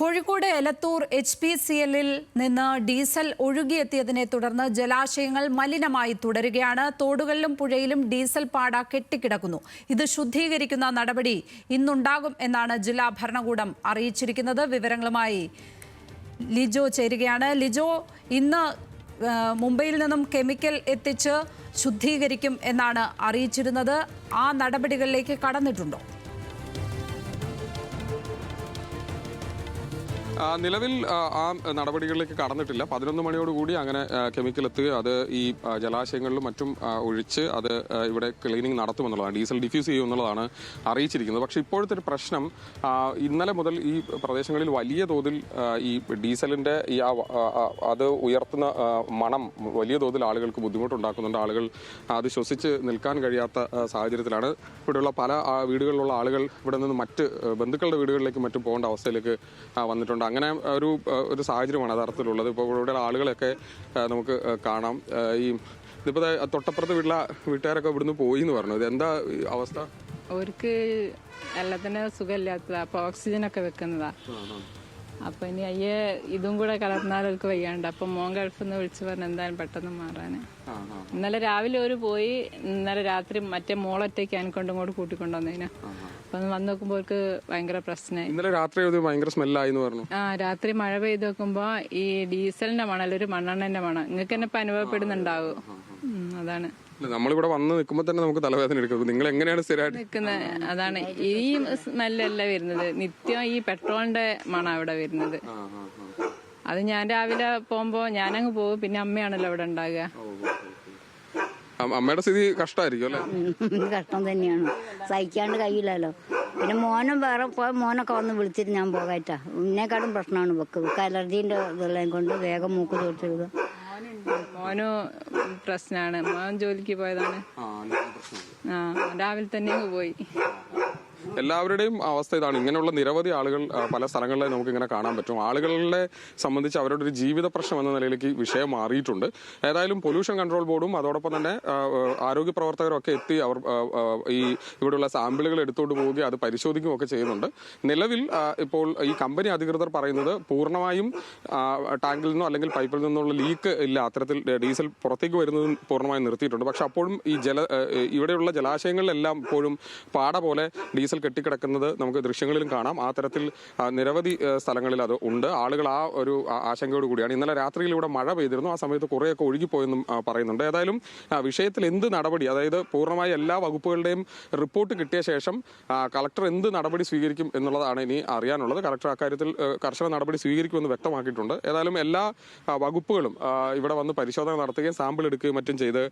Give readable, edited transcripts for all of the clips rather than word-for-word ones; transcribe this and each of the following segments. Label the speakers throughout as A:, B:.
A: കോഴിക്കോട് എലത്തൂർ HPCLൽ നിന്ന് ഡീസൽ ഒഴുകിയെത്തിയതിനെ തുടർന്ന് ജലാശയങ്ങൾ മലിനമായി തുടരുകയാണ്. തോടുകളിലും പുഴയിലും ഡീസൽ പാട കെട്ടിക്കിടക്കുന്നു. ഇത് ശുദ്ധീകരിക്കുന്ന നടപടി ഇന്നുണ്ടാകും എന്നാണ് ജില്ലാ ഭരണകൂടം അറിയിച്ചിരിക്കുന്നത്. വിവരങ്ങളുമായി ലിജോ ചേരുകയാണ്. ലിജോ, ഇന്ന് മുംബൈയിൽ നിന്നും കെമിക്കൽ എത്തിച്ച് ശുദ്ധീകരിക്കും എന്നാണ് അറിയിച്ചിരുന്നത്. ആ നടപടികളിലേക്ക് കടന്നിട്ടുണ്ടോ?
B: നിലവിൽ ആ നടപടികളിലേക്ക് കടന്നിട്ടില്ല. 11 മണിയോടുകൂടി അങ്ങനെ കെമിക്കൽ എത്തുകയും അത് ഈ ജലാശയങ്ങളിലും മറ്റും ഒഴിച്ച് അത് ഇവിടെ ക്ലീനിങ് നടത്തുമെന്നുള്ളതാണ്, ഡീസൽ ഡിഫ്യൂസ് ചെയ്യുമെന്നുള്ളതാണ് അറിയിച്ചിരിക്കുന്നത്. പക്ഷേ ഇപ്പോഴത്തെ ഒരു പ്രശ്നം, ഇന്നലെ മുതൽ ഈ പ്രദേശങ്ങളിൽ വലിയ തോതിൽ ഈ ഡീസലിൻ്റെ ഈ അത് ഉയർത്തുന്ന മണം വലിയ തോതിൽ ആളുകൾക്ക് ബുദ്ധിമുട്ടുണ്ടാക്കുന്നുണ്ട്. ആളുകൾ അത് ശ്വസിച്ച് നിൽക്കാൻ കഴിയാത്ത സാഹചര്യത്തിലാണ്. ഇവിടെയുള്ള പല വീടുകളിലുള്ള ആളുകൾ ഇവിടെ നിന്ന് മറ്റ് ബന്ധുക്കളുടെ വീടുകളിലേക്ക് മറ്റും പോകേണ്ട അവസ്ഥയിലേക്ക് വന്നിട്ടുണ്ട്. അങ്ങനെ ഒരു സാഹചര്യമാണ് യഥാർത്ഥത്തിലുള്ളത്. ഇപ്പോൾ ഇവിടെ ആളുകളൊക്കെ നമുക്ക് കാണാം. ഇതിപ്പോൾ തൊട്ടപ്പുറത്ത് വീട്ടുകാരൊക്കെ ഇവിടുന്ന് പോയി എന്ന് പറഞ്ഞു. ഇത് എന്താ അവസ്ഥ?
C: അവർക്ക് എല്ലാത്തിനും സുഖമില്ലാത്തതാ, അപ്പൊ ഓക്സിജനൊക്കെ വെക്കുന്നതാ. അപ്പൊ ഇനി ഇതും കൂടെ കലർന്നാൽ അവർക്ക് വയ്യാണ്ട്. അപ്പൊ മോൻ ഗൾഫിൽ നിന്ന് വിളിച്ചു പറഞ്ഞു എന്തായാലും പെട്ടെന്ന് മാറാന്. ഇന്നലെ രാവിലെ ഒരു പോയി, ഇന്നലെ രാത്രി മറ്റേ മോളൊറ്റയ്ക്ക് അനക്കൊണ്ടും കൂടെ കൂട്ടിക്കൊണ്ടുവന്നതിന്. അപ്പൊ വന്ന് നോക്കുമ്പോ അവർക്ക് ഭയങ്കര പ്രശ്നമായി.
B: ഇന്നലെ രാത്രി ഭയങ്കര സ്മെല്ലായി പറഞ്ഞു.
C: രാത്രി മഴ പെയ്ത് നോക്കുമ്പോ ഈ ഡീസലിന്റെ മണം, ഒരു മണ്ണെണ്ണന്റെ മണം നിങ്ങൾക്ക് തന്നെ ഇപ്പൊ അനുഭവപ്പെടുന്നുണ്ടാവും. അതാണ്
B: നമ്മളിവിടെ വന്ന് നിൽക്കുമ്പോ തന്നെ നമുക്ക് തലവേദന എടുക്കും. നിങ്ങൾ എങ്ങനെയാണ് സ്ഥിരമായിട്ട്
C: നിൽക്കുന്നത്? അതാണ് ഈ സ്മെല്ലല്ല വരുന്നത്, നിത്യം ഈ പെട്രോളിന്റെ മണം ഇവിടെ വരുന്നത്. അത് ഞാൻ രാവിലെ പോകുമ്പോ ഞാനങ്ങ് പോകും, പിന്നെ അമ്മയാണല്ലോ ഇവിടെ ഉണ്ടാകുക.
B: അമ്മയുടെ സ്ഥിതി കഷ്ടമായിരിക്കും അല്ലേ?
D: കഷ്ടം തന്നെയാണ്, സഹിക്കാണ്ട് കഴിയില്ലല്ലോ. പിന്നെ മോനും വേറെ പോയ മോനൊക്കെ വന്ന് വിളിച്ചിട്ട് ഞാൻ പോകാറ്റാ. ഇതിനെക്കാട്ടും പ്രശ്നമാണ് വെക്ക് അലർജീന്റെ ഇതെല്ലാം കൊണ്ട് വേഗം മൂക്ക് തോർത്തിടുക.
C: മോനു പ്രശ്നമാണ്. മോൻ ജോലിക്ക് പോയതാണ്. രാവിലെ തന്നെ പോയി.
B: എല്ലാവരുടെയും അവസ്ഥ ഇതാണ്. ഇങ്ങനെയുള്ള നിരവധി ആളുകൾ പല സ്ഥലങ്ങളിലും നമുക്ക് ഇങ്ങനെ കാണാൻ പറ്റും. ആളുകളെ സംബന്ധിച്ച് അവരുടെ ഒരു ജീവിത പ്രശ്നം എന്ന നിലയിലേക്ക് വിഷയം മാറിയിട്ടുണ്ട്. ഏതായാലും പൊല്യൂഷൻ കൺട്രോൾ ബോർഡും അതോടൊപ്പം തന്നെ ആരോഗ്യ പ്രവർത്തകരൊക്കെ എത്തി അവർ ഈ ഇവിടെയുള്ള സാമ്പിളുകൾ എടുത്തുകൊണ്ട് പോവുകയും അത് പരിശോധിക്കുകയും ഒക്കെ ചെയ്യുന്നുണ്ട്. നിലവിൽ ഇപ്പോൾ ഈ കമ്പനി അധികൃതർ പറയുന്നത് പൂർണ്ണമായും ടാങ്കിൽ നിന്നോ അല്ലെങ്കിൽ പൈപ്പിൽ നിന്നുള്ള ലീക്ക് ഇല്ല, അത്തരത്തിൽ ഡീസൽ പുറത്തേക്ക് വരുന്നത് പൂർണ്ണമായും നിർത്തിയിട്ടുണ്ട്. പക്ഷെ അപ്പോഴും ഈ ഇവിടെയുള്ള ജലാശയങ്ങളിലെല്ലാം ഇപ്പോഴും പാട പോലെ ഡീസൽ കെട്ടിക്കിടക്കുന്നത് നമുക്ക് ദൃശ്യങ്ങളിലും കാണാം. ആ തരത്തിൽ നിരവധി സ്ഥലങ്ങളിൽ അത് ഉണ്ട്. ആളുകൾ ആ ഒരു ആശങ്കയോട് കൂടിയാണ്. ഇന്നലെ രാത്രിയിൽ ഇവിടെ മഴ പെയ്തിരുന്നു. ആ സമയത്ത് കുറേയൊക്കെ ഒഴുകിപ്പോയെന്നും പറയുന്നുണ്ട്. ഏതായാലും വിഷയത്തിൽ എന്ത് നടപടി, അതായത് പൂർണ്ണമായി എല്ലാ വകുപ്പുകളുടെയും റിപ്പോർട്ട് കിട്ടിയ ശേഷം കളക്ടർ എന്ത് നടപടി സ്വീകരിക്കും എന്നുള്ളതാണ് ഇനി അറിയാനുള്ളത്. കളക്ടർ അക്കാര്യത്തിൽ കർശന നടപടി സ്വീകരിക്കുമെന്ന് വ്യക്തമാക്കിയിട്ടുണ്ട്. ഏതായാലും എല്ലാ വകുപ്പുകളും ഇവിടെ വന്ന് പരിശോധന നടത്തുകയും സാമ്പിൾ എടുക്കുകയും മറ്റും ചെയ്ത്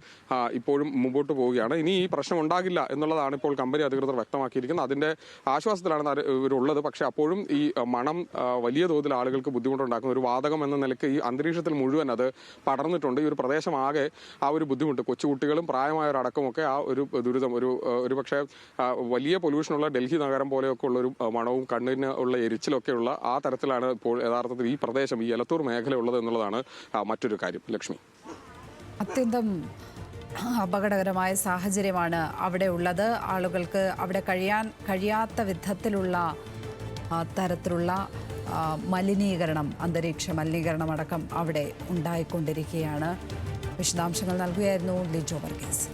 B: ഇപ്പോഴും മുമ്പോട്ട് പോവുകയാണ്. ഇനി ഈ പ്രശ്നം ഉണ്ടാകില്ല എന്നുള്ളതാണ് ഇപ്പോൾ കമ്പനി അധികൃതർ വ്യക്തമാക്കിയിരിക്കുന്നത്. അതിന്റെ ആശ്വാസത്തിലാണ് ഇവരുള്ളത്. പക്ഷെ അപ്പോഴും ഈ മണം വലിയ തോതിൽ ആളുകൾക്ക് ബുദ്ധിമുട്ടുണ്ടാക്കുന്ന ഒരു വാതകം എന്ന നിലയ്ക്ക് ഈ അന്തരീക്ഷത്തിൽ മുഴുവൻ അത് പടർന്നിട്ടുണ്ട്. ഈ ഒരു പ്രദേശമാകെ ആ ഒരു ബുദ്ധിമുട്ട്, കൊച്ചുകുട്ടികളും പ്രായമായവരടക്കമൊക്കെ ആ ഒരു ദുരിതം, ഒരു പക്ഷേ വലിയ പൊല്യൂഷനുള്ള ഡൽഹി നഗരം പോലെയൊക്കെ ഉള്ള ഒരു മണവും കണ്ണിന് ഉള്ള എരിച്ചിലൊക്കെയുള്ള ആ തരത്തിലാണ് ഇപ്പോൾ യഥാർത്ഥത്തിൽ ഈ പ്രദേശം, ഈ എലത്തൂർ മേഖല ഉള്ളത് എന്നുള്ളതാണ് മറ്റൊരു കാര്യം. ലക്ഷ്മി,
A: അത്യന്തം അപകടകരമായ സാഹചര്യമാണ് അവിടെ ഉള്ളത്. ആളുകൾക്ക് അവിടെ കഴിയാത്ത വിധത്തിലുള്ള തരത്തിലുള്ള മലിനീകരണം, അന്തരീക്ഷ മലിനീകരണം അടക്കം അവിടെ ഉണ്ടായിക്കൊണ്ടിരിക്കുകയാണ്. വിശദാംശങ്ങൾ നൽകുകയായിരുന്നു ലിജോ വർഗീസ്.